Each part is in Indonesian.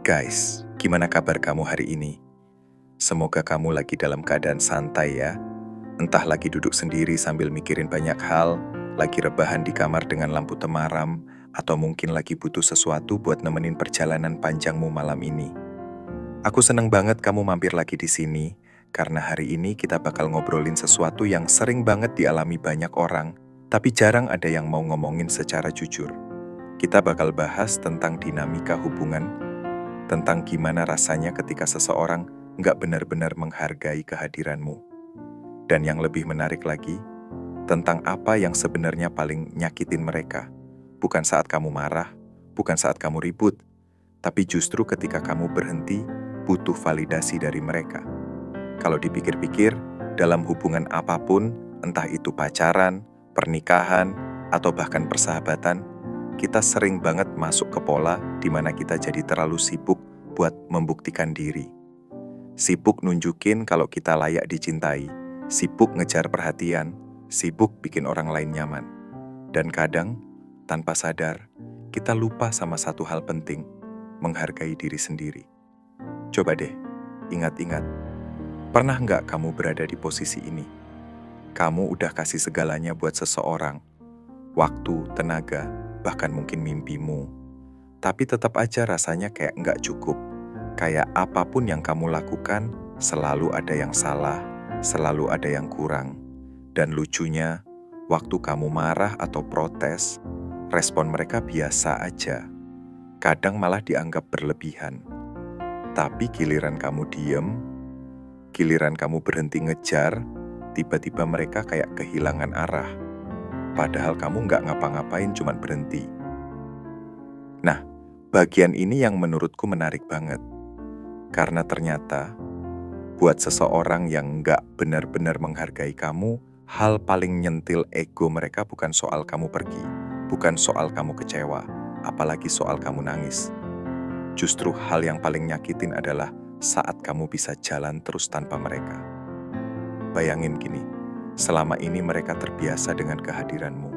Guys, gimana kabar kamu hari ini? Semoga kamu lagi dalam keadaan santai ya. Entah lagi duduk sendiri sambil mikirin banyak hal, lagi rebahan di kamar dengan lampu temaram, atau mungkin lagi butuh sesuatu buat nemenin perjalanan panjangmu malam ini. Aku seneng banget kamu mampir lagi di sini, karena hari ini kita bakal ngobrolin sesuatu yang sering banget dialami banyak orang, tapi jarang ada yang mau ngomongin secara jujur. Kita bakal bahas tentang dinamika hubungan, tentang gimana rasanya ketika seseorang nggak benar-benar menghargai kehadiranmu. Dan yang lebih menarik lagi, tentang apa yang sebenarnya paling nyakitin mereka. Bukan saat kamu marah, bukan saat kamu ribut, tapi justru ketika kamu berhenti butuh validasi dari mereka. Kalau dipikir-pikir, dalam hubungan apapun, entah itu pacaran, pernikahan, atau bahkan persahabatan, kita sering banget masuk ke pola di mana kita jadi terlalu sibuk buat membuktikan diri. Sibuk nunjukin kalau kita layak dicintai, sibuk ngejar perhatian, sibuk bikin orang lain nyaman. Dan kadang, tanpa sadar, kita lupa sama satu hal penting, menghargai diri sendiri. Coba deh, ingat-ingat, pernah nggak kamu berada di posisi ini? Kamu udah kasih segalanya buat seseorang, waktu, tenaga, bahkan mungkin mimpimu. Tapi tetap aja rasanya kayak nggak cukup. Kayak apapun yang kamu lakukan, selalu ada yang salah, selalu ada yang kurang. Dan lucunya, waktu kamu marah atau protes, respon mereka biasa aja. Kadang malah dianggap berlebihan. Tapi giliran kamu diem, giliran kamu berhenti ngejar, tiba-tiba mereka kayak kehilangan arah. Padahal kamu nggak ngapa-ngapain, cuman berhenti. Nah, bagian ini yang menurutku menarik banget. Karena ternyata, buat seseorang yang nggak benar-benar menghargai kamu, hal paling nyentil ego mereka bukan soal kamu pergi, bukan soal kamu kecewa, apalagi soal kamu nangis. Justru hal yang paling nyakitin adalah saat kamu bisa jalan terus tanpa mereka. Bayangin gini, selama ini mereka terbiasa dengan kehadiranmu.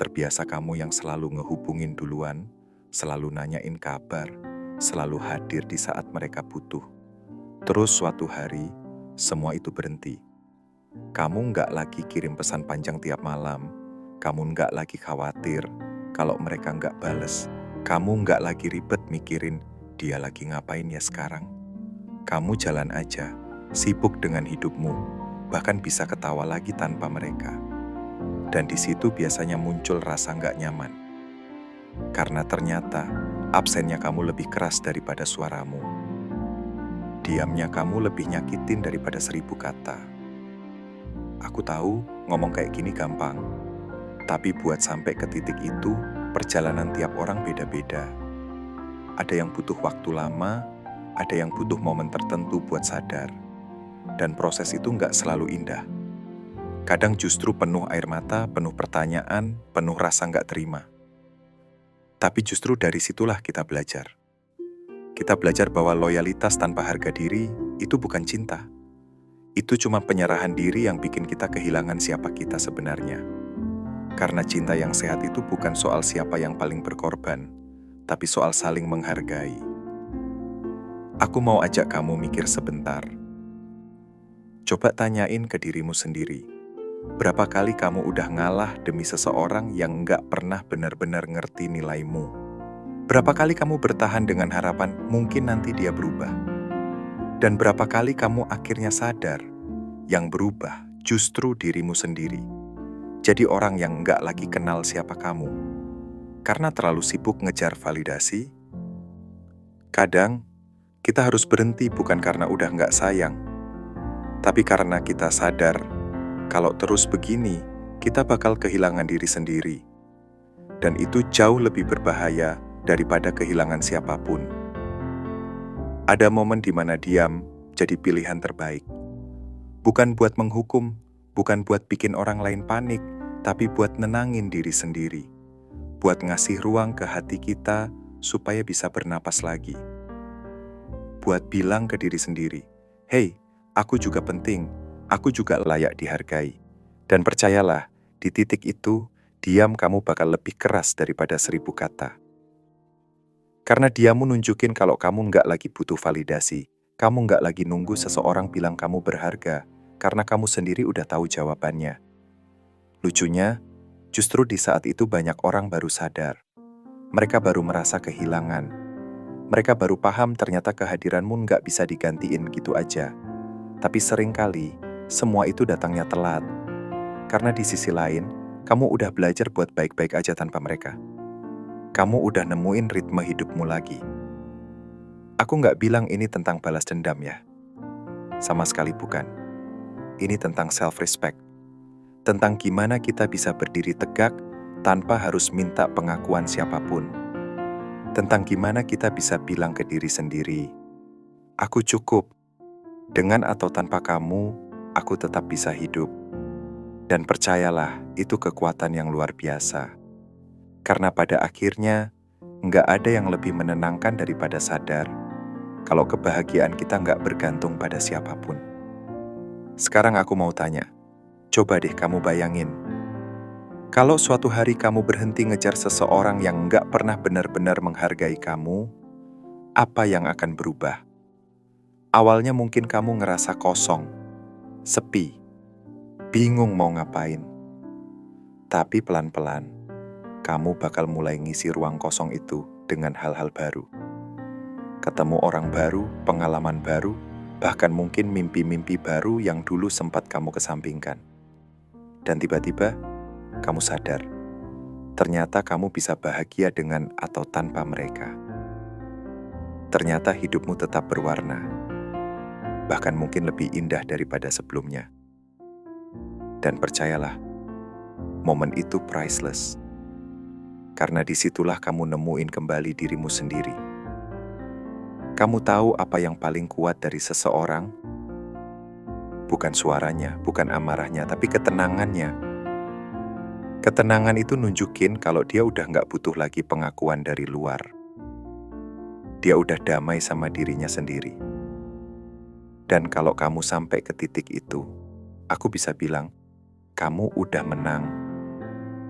Terbiasa kamu yang selalu ngehubungin duluan, selalu nanyain kabar, selalu hadir di saat mereka butuh. Terus suatu hari, semua itu berhenti. Kamu nggak lagi kirim pesan panjang tiap malam, kamu nggak lagi khawatir kalau mereka nggak bales, kamu nggak lagi ribet mikirin dia lagi ngapain ya sekarang. Kamu jalan aja, sibuk dengan hidupmu, bahkan bisa ketawa lagi tanpa mereka. Dan di situ biasanya muncul rasa nggak nyaman. Karena ternyata absennya kamu lebih keras daripada suaramu. Diamnya kamu lebih nyakitin daripada 1000 kata. Aku tahu ngomong kayak gini gampang, tapi buat sampai ke titik itu, perjalanan tiap orang beda-beda. Ada yang butuh waktu lama, ada yang butuh momen tertentu buat sadar. Dan proses itu nggak selalu indah. Kadang justru penuh air mata, penuh pertanyaan, penuh rasa nggak terima. Tapi justru dari situlah kita belajar. Kita belajar bahwa loyalitas tanpa harga diri itu bukan cinta. Itu cuma penyerahan diri yang bikin kita kehilangan siapa kita sebenarnya. Karena cinta yang sehat itu bukan soal siapa yang paling berkorban, tapi soal saling menghargai. Aku mau ajak kamu mikir sebentar. Coba tanyain ke dirimu sendiri. Berapa kali kamu udah ngalah demi seseorang yang nggak pernah benar-benar ngerti nilaimu? Berapa kali kamu bertahan dengan harapan mungkin nanti dia berubah? Dan berapa kali kamu akhirnya sadar yang berubah justru dirimu sendiri? Jadi orang yang nggak lagi kenal siapa kamu. Karena terlalu sibuk ngejar validasi. Kadang, kita harus berhenti bukan karena udah nggak sayang, tapi karena kita sadar kalau terus begini, kita bakal kehilangan diri sendiri. Dan itu jauh lebih berbahaya daripada kehilangan siapapun. Ada momen di mana diam jadi pilihan terbaik. Bukan buat menghukum, bukan buat bikin orang lain panik, tapi buat nenangin diri sendiri. Buat ngasih ruang ke hati kita supaya bisa bernapas lagi. Buat bilang ke diri sendiri, "Hey, aku juga penting, aku juga layak dihargai." Dan percayalah, di titik itu, diam kamu bakal lebih keras daripada 1000 kata. Karena diamu nunjukin kalau kamu nggak lagi butuh validasi. Kamu nggak lagi nunggu seseorang bilang kamu berharga, karena kamu sendiri udah tahu jawabannya. Lucunya, justru di saat itu banyak orang baru sadar. Mereka baru merasa kehilangan. Mereka baru paham ternyata kehadiranmu nggak bisa digantiin gitu aja. Tapi seringkali, semua itu datangnya telat. Karena di sisi lain, kamu udah belajar buat baik-baik aja tanpa mereka. Kamu udah nemuin ritme hidupmu lagi. Aku nggak bilang ini tentang balas dendam ya. Sama sekali bukan. Ini tentang self-respect. Tentang gimana kita bisa berdiri tegak tanpa harus minta pengakuan siapapun. Tentang gimana kita bisa bilang ke diri sendiri, aku cukup. Dengan atau tanpa kamu, aku tetap bisa hidup. Dan percayalah, itu kekuatan yang luar biasa. Karena pada akhirnya, nggak ada yang lebih menenangkan daripada sadar kalau kebahagiaan kita nggak bergantung pada siapapun. Sekarang aku mau tanya, coba deh kamu bayangin. Kalau suatu hari kamu berhenti ngejar seseorang yang nggak pernah benar-benar menghargai kamu, apa yang akan berubah? Awalnya mungkin kamu ngerasa kosong, sepi, bingung mau ngapain. Tapi pelan-pelan, kamu bakal mulai ngisi ruang kosong itu dengan hal-hal baru. Ketemu orang baru, pengalaman baru, bahkan mungkin mimpi-mimpi baru yang dulu sempat kamu kesampingkan. Dan tiba-tiba, kamu sadar, ternyata kamu bisa bahagia dengan atau tanpa mereka. Ternyata hidupmu tetap berwarna, bahkan mungkin lebih indah daripada sebelumnya. Dan percayalah, momen itu priceless. Karena disitulah kamu nemuin kembali dirimu sendiri. Kamu tahu apa yang paling kuat dari seseorang? Bukan suaranya, bukan amarahnya, tapi ketenangannya. Ketenangan itu nunjukin kalau dia udah nggak butuh lagi pengakuan dari luar. Dia udah damai sama dirinya sendiri. Dan kalau kamu sampai ke titik itu, aku bisa bilang, kamu udah menang.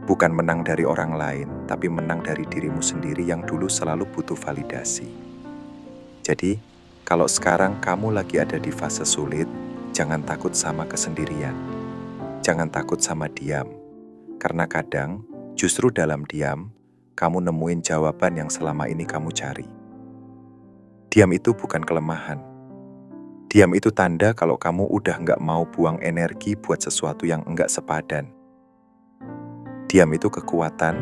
Bukan menang dari orang lain, tapi menang dari dirimu sendiri yang dulu selalu butuh validasi. Jadi, kalau sekarang kamu lagi ada di fase sulit, jangan takut sama kesendirian. Jangan takut sama diam. Karena kadang, justru dalam diam, kamu nemuin jawaban yang selama ini kamu cari. Diam itu bukan kelemahan. Diam itu tanda kalau kamu udah nggak mau buang energi buat sesuatu yang enggak sepadan. Diam itu kekuatan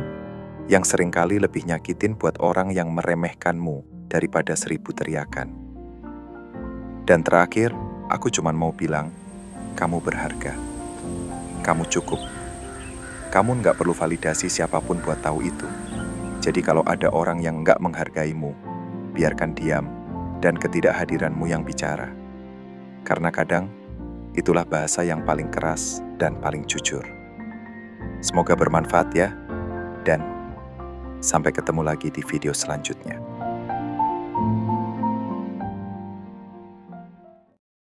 yang seringkali lebih nyakitin buat orang yang meremehkanmu daripada 1000 teriakan. Dan terakhir, aku cuma mau bilang, kamu berharga. Kamu cukup. Kamu nggak perlu validasi siapapun buat tahu itu. Jadi kalau ada orang yang nggak menghargaimu, biarkan diam dan ketidakhadiranmu yang bicara. Karena kadang, itulah bahasa yang paling keras dan paling jujur. Semoga bermanfaat ya, dan sampai ketemu lagi di video selanjutnya.